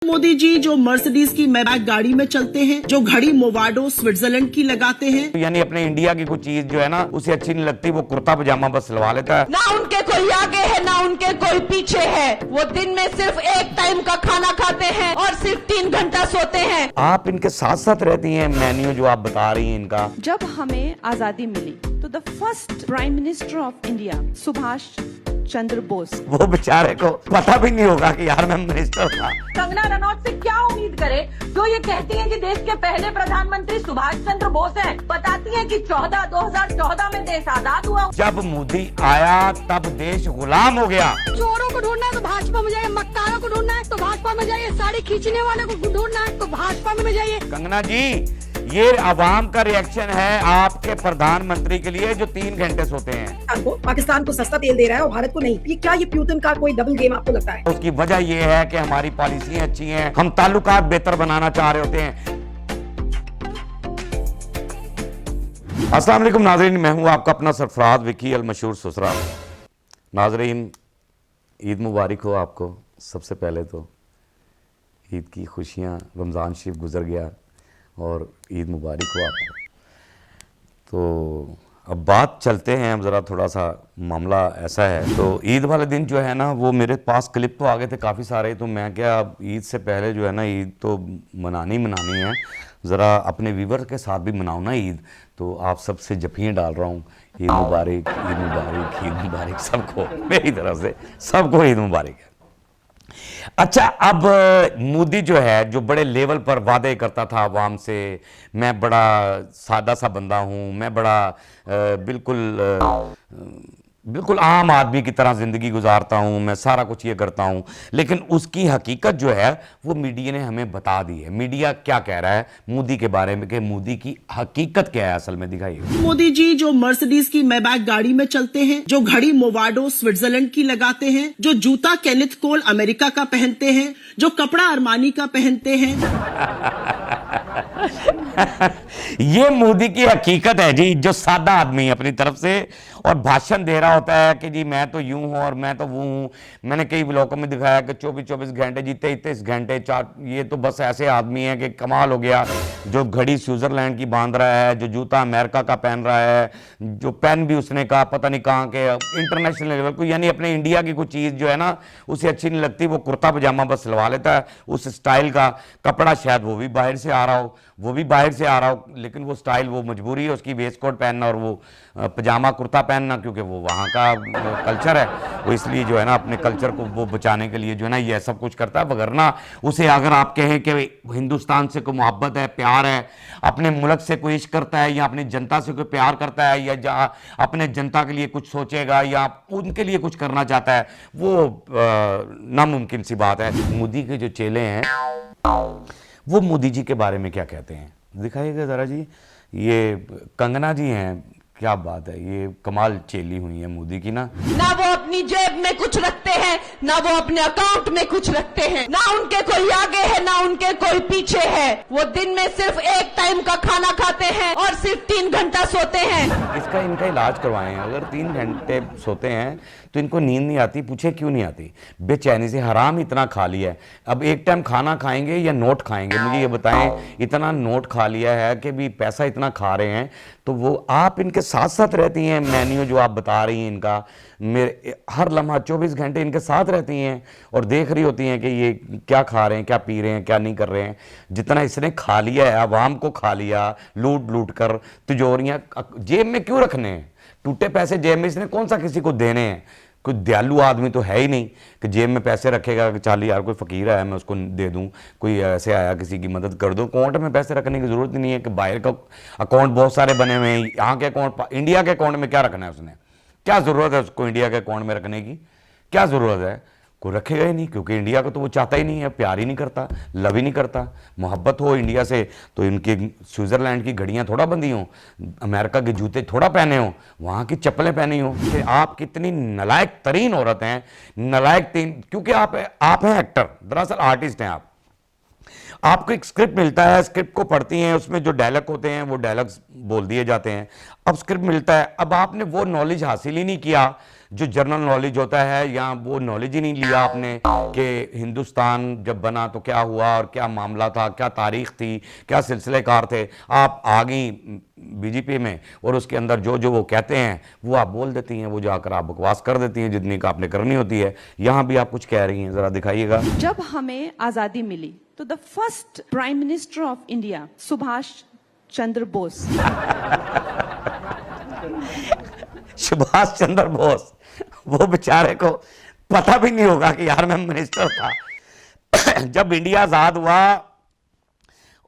मोदी जी जो मर्सिडीज की मैबैक गाड़ी में चलते हैं, जो घड़ी मोवाडो स्विट्जरलैंड की लगाते हैं, यानी अपने इंडिया की कोई चीज जो है ना उसे अच्छी नहीं लगती, वो कुर्ता पजामा बस सिलवा लेता है। ना उनके कोई आगे है ना उनके कोई पीछे है। वो दिन में सिर्फ एक टाइम का खाना खाते हैं और सिर्फ 3 घंटा सोते हैं। आप इनके साथ साथ रहती हैं। मेन्यू जो आप बता रही हैं इनका, जब हमें आजादी मिली तो the first prime minister of India Subhash Chandra Bose, वो बेचारे को पता भी नहीं होगा कि यार मैं मिनिस्टर था। कंगना रनौत से क्या उम्मीद करे जो ये कहती है कि देश के पहले प्रधानमंत्री सुभाष चंद्र बोस हैं। बताती है कि 2014 में देश आजाद हुआ। जब मोदी आया तब देश गुलाम हो गया। चोरों को ढूंढना है तो भाजपा में जाइए, मक्कारों को ढूंढना है तो भाजपा में जाइए, साड़ी खींचने वाले को ढूंढना है तो भाजपा में जाइए। कंगना जी, ये आवाम का रिएक्शन है आपके प्रधानमंत्री के लिए जो 3 घंटे सोते हैं। पाकिस्तान को सस्ता तेल दे रहा है और भारत को नहीं। ये क्या, ये प्यूटन का कोई डबल गेम आपको लगता है? उसकी वजह ये है कि हमारी पॉलिसियां अच्छी हैं, हम ताल्लुकात बेहतर बनाना चाह रहे होते हैं। अस्सलाम वालेकुम नाजरीन, मैं हूं आपका अपना सरफराज विकी अल मशहूर सुसरा। नाजरीन, ईद मुबारक हो आपको। सबसे पहले तो ईद की खुशियां, रमज़ान शरीफ गुजर गया और ईद मुबारक हो आपको। तो अब बात चलते हैं, अब ज़रा थोड़ा सा मामला ऐसा है। तो ईद वाले दिन जो है ना, वो मेरे पास क्लिप तो आ गए थे काफ़ी सारे, तो मैं क्या अब ईद से पहले जो है ना, ईद तो मनानी है, ज़रा अपने व्यूवर के साथ भी मनाओ ना ईद। तो आप सबसे जफ़ियाँ डाल रहा हूँ, ईद मुबारक, ईद मुबारक, ईद मुबारक सबको, मेरी तरफ से सबको ईद मुबारक है। अच्छा, अब मोदी जो है, जो बड़े लेवल पर वादे करता था आवाम से, मैं बड़ा सादा सा बंदा हूँ, मैं बड़ा बिल्कुल आम आदमी की तरह ज़िंदगी गुजारता हूँ, मैं सारा कुछ ये करता हूँ, लेकिन उसकी हकीकत जो है वो मीडिया ने हमें बता दी है। मीडिया क्या कह रहा है मोदी के बारे में कि मोदी की हकीकत क्या है असल में, दिखाइए। मोदी जी जो मर्सिडीज की मैबैक गाड़ी में चलते हैं, जो घड़ी मोवाडो स्विट्जरलैंड की लगाते हैं, जो जूता केनिथ कोल अमेरिका का पहनते हैं, जो कपड़ा अरमानी का पहनते हैं। ये मोदी की हकीकत है जी, जो सादा आदमी अपनी तरफ से और भाषण दे रहा होता है कि जी मैं तो यूं हूं और मैं तो वो हूं। मैंने कई ब्लॉगों में दिखाया कि 24 घंटे जी, 23 घंटे, 4, ये तो बस ऐसे आदमी है कि कमाल हो गया। जो घड़ी स्विट्जरलैंड की बांध रहा है, जो जूता अमेरिका का पहन रहा है, जो पेन भी उसने कहा पता नहीं कहाँ के इंटरनेशनल लेवल को, यानी अपने इंडिया की कोई चीज़ जो है ना उसे अच्छी नहीं लगती, वो कुर्ता पजामा बस सिलवा लेता है उस स्टाइल का। कपड़ा शायद वो भी बाहर से आ रहा हो, लेकिन वो स्टाइल, वो मजबूरी है उसकी वेस्ट कोट पहनना और वो पजामा कुर्ता पहनना, क्योंकि वो वहाँ का कल्चर है। वो इसलिए जो है ना अपने कल्चर को वो बचाने के लिए जो है ना ये सब कुछ करता है। वगरना उसे अगर आप कहें कि हिंदुस्तान से कोई मोहब्बत है, प्यार है, अपने मुल्क से कोई इश्क करता है, या अपनी जनता से कोई प्यार करता है, या जहाँ अपने जनता के लिए कुछ सोचेगा या उनके लिए कुछ करना चाहता है, वो नामुमकिन सी बात है। मोदी के जो चेले हैं वो मोदी जी के बारे में क्या कहते हैं, दिखाइएगा ज़रा जी। ये कंगना जी हैं, क्या बात है, ये कमाल चेली हुई है मोदी की ना वो अपनी जेब में कुछ रखते हैं, ना वो अपने अकाउंट में कुछ रखते हैं। ना उनके कोई आगे है ना उनके कोई पीछे है। वो दिन में सिर्फ एक टाइम का खाना खाते हैं और सिर्फ 3 घंटा सोते हैं। इनका इलाज करवाएं। अगर 3 घंटे सोते हैं तो इनको नींद नहीं आती, पूछे क्यों नहीं आती? बेचैनी से हराम इतना खा लिया है। अब एक टाइम खाना खाएंगे या नोट खाएंगे, मुझे ये बताएं। इतना नोट खा लिया है कि भी पैसा इतना खा रहे हैं, तो वो आप इनके साथ साथ रहती हैं। मेन्यू जो आप बता रही हैं इनका, मेरे हर लम्हा 24 घंटे इनके साथ रहती हैं और देख रही होती हैं कि ये क्या खा रहे हैं, क्या पी रहे हैं, क्या नहीं कर रहे हैं। जितना इसने खा लिया है, आवाम को खा लिया, लूट कर तिजोरियां जेब में क्यों रखने हैं? टूटे पैसे जेब में इसने कौन सा किसी को देने हैं? कोई दयालु आदमी तो है ही नहीं कि जेब में पैसे रखेगा कि चल यार कोई फ़कीर आया मैं उसको दे दूं, कोई ऐसे आया किसी की मदद कर दूं। अकाउंट में पैसे रखने की ज़रूरत ही नहीं है कि बाहर का अकाउंट बहुत सारे बने हुए हैं। यहाँ के अकाउंट, इंडिया के अकाउंट में क्या रखना है उसने? क्या ज़रूरत है उसको इंडिया के अकाउंट में रखने की? क्या ज़रूरत है? कोई रखेगा ही नहीं, क्योंकि इंडिया को तो वो चाहता ही नहीं है, प्यार ही नहीं करता, लव ही नहीं करता। मोहब्बत हो इंडिया से तो इनके स्विट्ज़रलैंड की घड़ियाँ थोड़ा बंधी हों, अमेरिका के जूते थोड़ा पहने हों, वहाँ की चप्पलें पहनी हों। कि आप कितनी नालायक तरीन औरत हैं, नालायक तीन, क्योंकि आप हैं एक्टर, दरअसल आर्टिस्ट हैं आप। आपको एक स्क्रिप्ट मिलता है, स्क्रिप्ट को पढ़ती हैं, उसमें जो डायलॉग होते हैं वो डायलॉग्स बोल दिए जाते हैं। अब स्क्रिप्ट मिलता है, अब आपने वो नॉलेज हासिल ही नहीं किया जो जनरल नॉलेज होता है, या वो नॉलेज ही नहीं लिया आपने कि हिंदुस्तान जब बना तो क्या हुआ और क्या मामला था, क्या तारीख थी, क्या सिलसिलेकार थे। आप आ गई बीजेपी में और उसके अंदर जो जो वो कहते हैं वो आप बोल देती हैं, वो जाकर आप बकवास कर देती हैं जितनी का आपने करनी होती है। यहाँ भी आप कुछ कह रही हैं, जरा दिखाइएगा। जब हमें आजादी मिली तो the first prime minister of India Subhash Chandra Bose Subhash Chandra Bose, वो बेचारे को पता भी नहीं होगा कि यार मैं मिनिस्टर था। जब इंडिया आजाद हुआ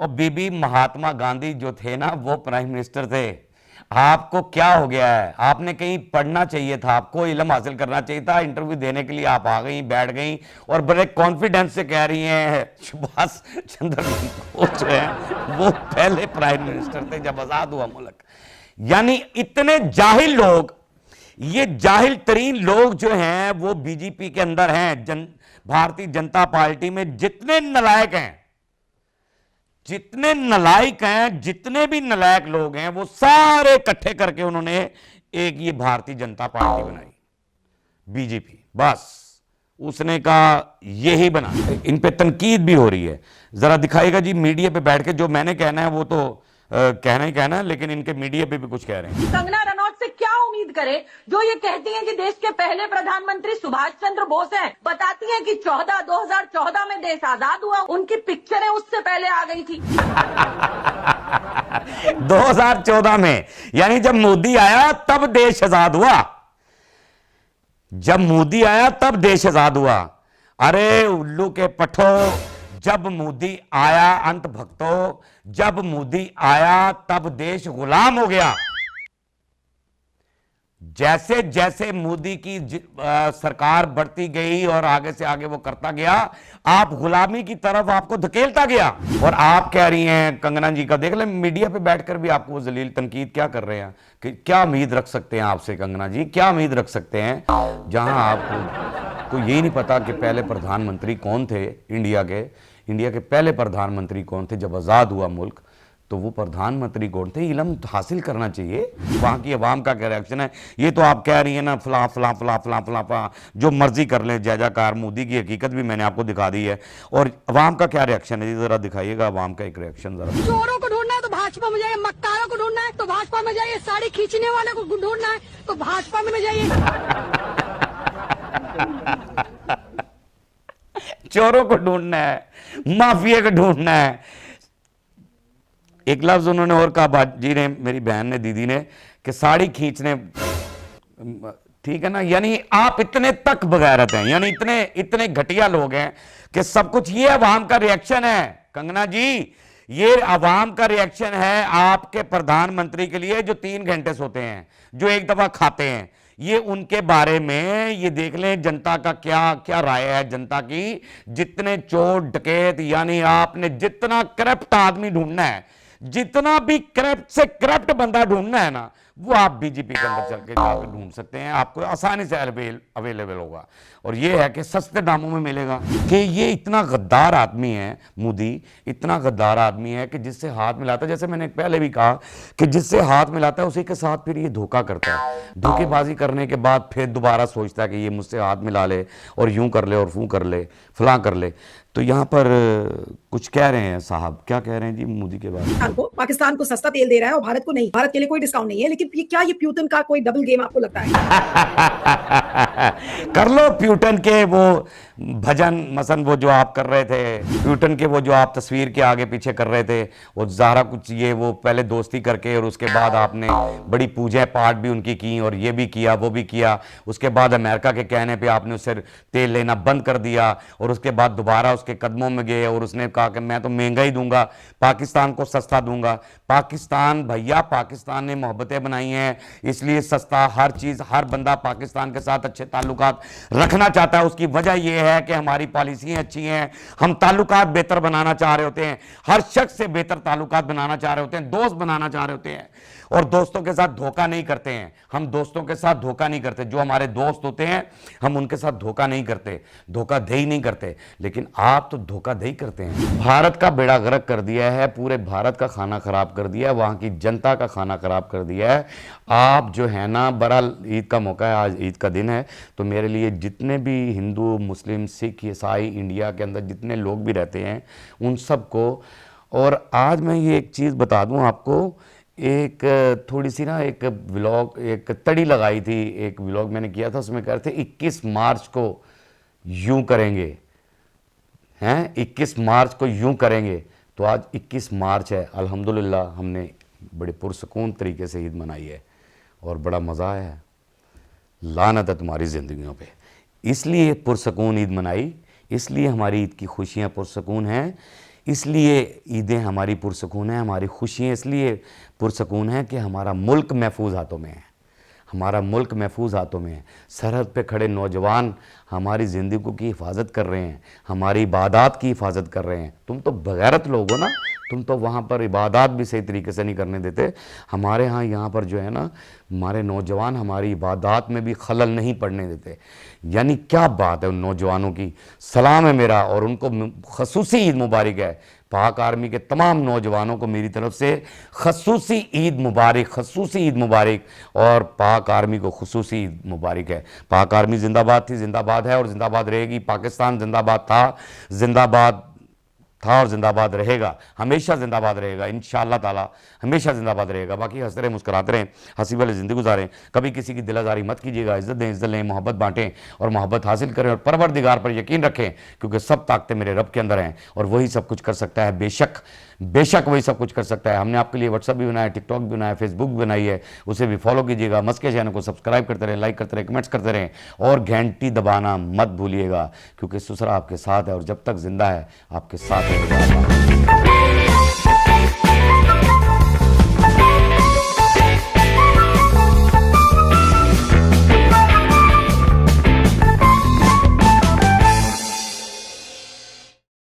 और बीबी महात्मा गांधी जो थे ना वो प्राइम मिनिस्टर थे। आपको क्या हो गया है? आपने कहीं पढ़ना चाहिए था, आपको इल्म हासिल करना चाहिए था। इंटरव्यू देने के लिए आप आ गई, बैठ गई और बड़े कॉन्फिडेंस से कह रही हैं सुभाष चंद्र बोस जो है वो पहले प्राइम मिनिस्टर थे जब आजाद हुआ मुल्क। यानी इतने जाहिल लोग, ये जाहिल तरीन लोग जो हैं वो बीजेपी के अंदर हैं। भारतीय जनता पार्टी में जितने नलायक हैं, जितने भी नलायक लोग हैं वो सारे इकट्ठे करके उन्होंने एक ये भारतीय जनता पार्टी बनाई, बीजेपी। बस उसने कहा यही बना। इन पे तनकीद भी हो रही है। जरा दिखाएगा जी मीडिया पे बैठ के। जो मैंने कहना है वो तो कहना ही कहना है, लेकिन इनके मीडिया पे भी कुछ कह रहे हैं। कंगना रनौत से क्या उम्मीद करे जो ये कहती हैं कि देश के पहले प्रधानमंत्री सुभाष चंद्र बोस हैं। बताती हैं कि 2014 में देश आजाद हुआ, उनकी पिक्चरें उससे पहले आ गई थी। 2014 में, यानी जब मोदी आया तब देश आजाद हुआ। जब मोदी आया तब देश आजाद हुआ। अरे उल्लू के पठो, जब मोदी आया, अंत भक्तों, जब मोदी आया तब देश गुलाम हो गया। जैसे जैसे मोदी की सरकार बढ़ती गई और आगे से आगे वो करता गया, आप गुलामी की तरफ आपको धकेलता गया। और आप कह रही हैं कंगना जी का, देख लें मीडिया पे बैठकर भी आपको वो जलील तनकीद क्या कर रहे हैं कि क्या उम्मीद रख सकते हैं आपसे कंगना जी, क्या उम्मीद रख सकते हैं जहां आपको यही नहीं पता कि पहले प्रधानमंत्री कौन थे इंडिया के पहले प्रधानमंत्री कौन थे जब आजाद हुआ मुल्क। तो वो प्रधानमंत्री कौन थे? इल्म हासिल करना चाहिए। वहां की अवाम का क्या रिएक्शन है? ये तो आप कह रही है ना फला फला फला फला फला फला, जो मर्जी कर ले, जयकार। मोदी की हकीकत भी मैंने आपको दिखा दी है। और अवाम का क्या रिएक्शन है, जरा दिखाइएगा अवाम का एक रिएक्शन जरा। चोरों को ढूंढना है तो भाजपा में जाइए, मक्कारों को ढूंढना है तो भाजपा में जाइए, साड़ी खींचने वाले को ढूंढना है तो भाजपा में जाइए। चोरों को ढूंढना है, माफिया को ढूंढना है। एक लफ्ज उन्होंने और कहा, बाजी ने, मेरी बहन ने, दीदी ने, कि साड़ी खींचने, ठीक है ना। यानी आप इतने तक बगैरत हैं, यानी इतने घटिया लोग हैं कि सब कुछ। ये अवाम का रिएक्शन है कंगना जी, ये अवाम का रिएक्शन है आपके प्रधानमंत्री के लिए जो 3 घंटे सोते हैं, जो एक दफा खाते हैं। ये उनके बारे में ये देख लें जनता का क्या क्या राय है। जनता की जितने चोर डकैत, यानी आपने जितना करप्ट आदमी ढूंढना है, जितना भी करप्ट से करप्ट बंदा ढूंढना है ना, वो आप बीजेपी के अंदर चल के जाकर ढूंढ सकते हैं। आपको आसानी से अवेलेबल होगा। और ये है कि सस्ते दामों में मिलेगा। कि ये इतना गद्दार आदमी है मोदी, इतना गद्दार आदमी है कि जिससे हाथ मिलाता है, जैसे मैंने पहले भी कहा कि जिससे हाथ मिलाता है उसी के साथ फिर ये धोखा करता है। धोखेबाजी करने के बाद फिर दोबारा सोचता है कि ये मुझसे हाथ मिला ले और यूं कर ले और फूं कर ले, फलां कर ले। तो यहाँ पर कुछ कह रहे हैं साहब, क्या कह रहे हैं जी मोदी के बारे में? पाकिस्तान को सस्ता तेल दे रहा है और भारत को नहीं। भारत के लिए कोई डिस्काउंट नहीं है, लेकिन ये प्यूटन का कोई डबल गेम आपको लगता है? कर लो प्यूटन के वो भजन मसन, वो जो आप कर रहे थे, प्यूटन के वो जो आप तस्वीर के आगे पीछे कर रहे थे, वो ज़ारा कुछ ये वो पहले दोस्ती करके और उसके बाद आपने बड़ी पूजा पाठ भी उनकी की और ये भी किया वो भी किया। उसके बाद अमेरिका के कहने पे आपने उससे तेल लेना बंद कर दिया और उसके बाद दोबारा उसके कदमों में गए और उसने कहा कि मैं तो महंगा ही दूंगा, पाकिस्तान को सस्ता दूंगा। पाकिस्तान भैया, पाकिस्तान ने मोहब्बतें बनाई हैं, इसलिए सस्ता हर चीज़, हर बंदा पाकिस्तान के साथ अच्छे ताल्लुकात रखना चाहता है। उसकी वजह यह है है कि हमारी पॉलिसियां अच्छी हैं, हम ताल्लुकात बेहतर बनाना चाह रहे होते हैं, हर शख्स से बेहतर ताल्लुकात बनाना चाह रहे होते हैं, दोस्त बनाना चाह रहे होते हैं, और दोस्तों के साथ धोखा नहीं करते हैं। हम दोस्तों के साथ धोखा नहीं करते, जो हमारे दोस्त होते हैं हम उनके साथ धोखा नहीं करते, धोखाधड़ी नहीं करते। लेकिन आप तो धोखाधड़ी करते हैं। भारत का बेड़ा गर्क कर दिया है, पूरे भारत का खाना खराब कर दिया है, वहां की जनता का खाना खराब कर दिया है। आप जो है ना, बहरहाल ईद का मौका है, आज ईद का दिन है, तो मेरे लिए जितने भी हिंदू, मुस्लिम, सिख, ईसाई इंडिया के अंदर जितने लोग भी रहते हैं उन सबको, और आज मैं ये एक चीज़ बता दूं आपको, एक थोड़ी सी ना एक व्लॉग, एक तड़ी लगाई थी, एक व्लॉग मैंने किया था, उसमें कह रहे थे 21 मार्च को यूं करेंगे, हैं 21 मार्च को यूं करेंगे। तो आज 21 मार्च है, अल्हम्दुलिल्लाह हमने बड़े पुरसकून तरीके से ईद मनाई है और बड़ा मज़ा आया है। लानत है तुम्हारी ज़िंदगियों पे। इसलिए पुरसकून ईद मनाई, इसलिए हमारी ईद की खुशियाँ पुरसकून हैं, इसलिए ईदें हमारी पुरसकून हैं, हमारी खुशियाँ इसलिए पुरसकून हैं कि हमारा मुल्क महफूज हाथों में है, हमारा मुल्क महफूज हाथों में है। सरहद पे खड़े नौजवान हमारी ज़िंदगी की हिफाजत कर रहे हैं, हमारी इबादत की हिफाजत कर रहे हैं। तुम तो बगैरत लोग हो ना, तुम तो वहाँ पर इबादत भी सही तरीके से नहीं करने देते। हमारे यहाँ पर जो है ना, हमारे नौजवान हमारी इबादत में भी खलल नहीं पड़ने देते। यानी क्या बात है उन नौजवानों की, सलाम है मेरा, और उनको खसूसी ईद मुबारक है। पाक आर्मी के तमाम नौजवानों को मेरी तरफ से खसूसी ईद मुबारक, खसूसी ईद मुबारक, और पाक आर्मी को खसूसी ईद मुबारक है। पाक आर्मी जिंदाबाद थी, जिंदाबाद है और जिंदाबाद रहेगी। पाकिस्तान जिंदाबाद था, जिंदाबाद था और जिंदाबाद रहेगा, हमेशा जिंदाबाद रहेगा, इंशाअल्लाह ताला हमेशा जिंदाबाद रहेगा। बाकी हंसते रहें, मुस्कुराते रहें, हंसी वाली ज़िंदगी गुजारें, कभी किसी की दिलाजारी मत कीजिएगा, इज़्ज़त दें, इज़्ज़त लें, मोहब्बत बांटें और मोहब्बत हासिल करें, और परवरदिगार पर यकीन रखें, क्योंकि सब ताकतें मेरे रब के अंदर हैं और वही सब कुछ कर सकता है। बेशक वही सब कुछ कर सकता है। हमने आपके लिए व्हाट्सअप भी बनाया, टिकटॉक भी बनाया, फेसबुक भी बनाई है, उसे भी फॉलो कीजिएगा। मस्के चैनल को सब्सक्राइब करते रहें, लाइक करते रहें, कमेंट्स करते रहें, और घंटी दबाना मत भूलिएगा, क्योंकि ससुरा आपके साथ है और जब तक जिंदा है आपके साथ है।